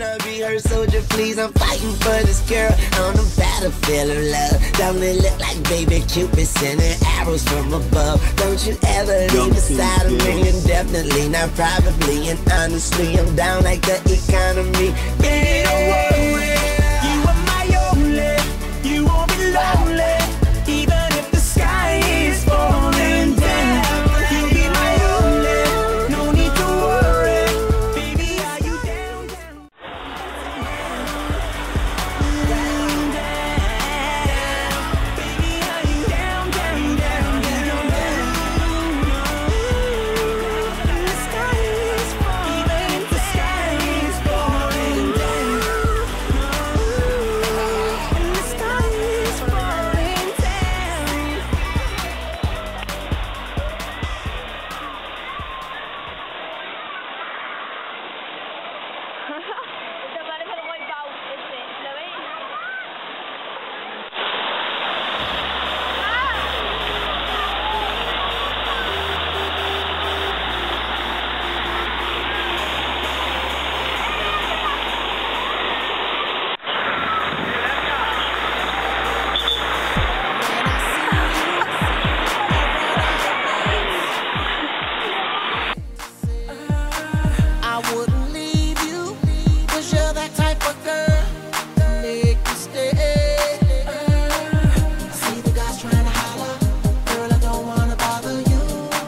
wanna be her soldier, please. I'm fighting for this girl on the battlefield of love. Don't it look like baby Cupid sending arrows from above? Don't you ever leave beside of me, indefinitely, not probably, and honestly, I'm down like the economy. Yeah, don't worry, you are my only, you won't be lonely, even if the sky is falling down. You'll be my only, no need to worry, baby, are you down, down? Down, down, baby, are you down, down, down, down, down? The sky is falling, even if the sky is falling down. And the sky is falling down. Ito parece como el Pau, ¿lo ven? I wouldn't leave you, 'cause you're that type of girl to make me stay. See the guys trying to holler, girl, I don't wanna bother you,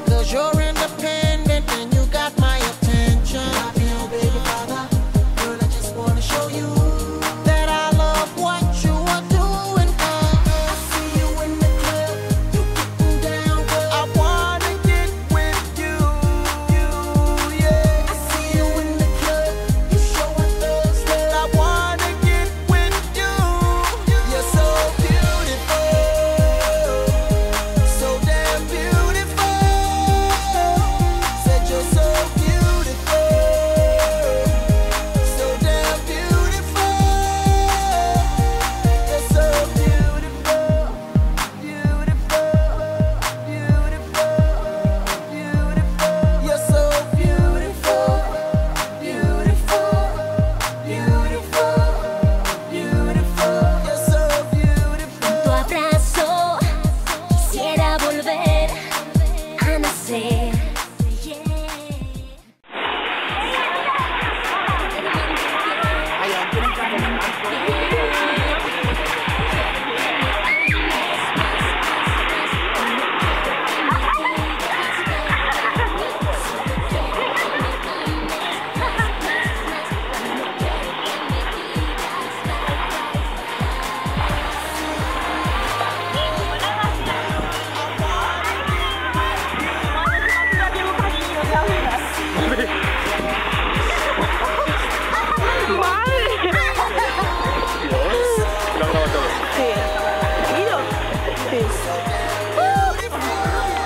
'cause you're independent and you got my attention. I feel baby father, girl, I just wanna show you that I love what you are doing. I see you in the club, you getting down, girl. I wanna get with you, yeah. I see you in the club, you showing thugs, girl. I wanna get with you. You're so beautiful, so damn beautiful. Said you're so beautiful, so damn beautiful. You're so beautiful, beautiful, beautiful, beautiful. You're so beautiful, beautiful, beautiful, beautiful. You're so beautiful. Tu abrazo, quisiera volver a nacer.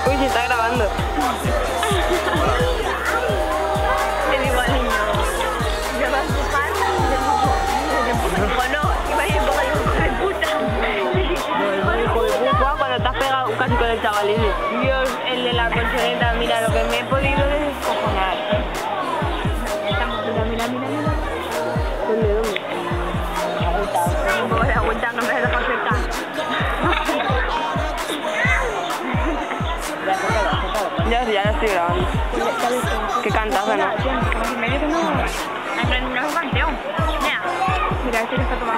Uy, se está grabando. Es igual, niño. ¿Me vas a empujar? ¿O no? Iba a ir un poco de hijo de puta. Cuando te has pegado casi con el chavalín. Dios, el de la colchoneta, mira lo que me he podido descojonar. Mira. ¿Dónde? Un poco de agüita, no me dejo cerca. Ya la estoy grabando. ¿Qué cantas, Ana? En medio que no. No es un canteón. Mira, este que está tomando.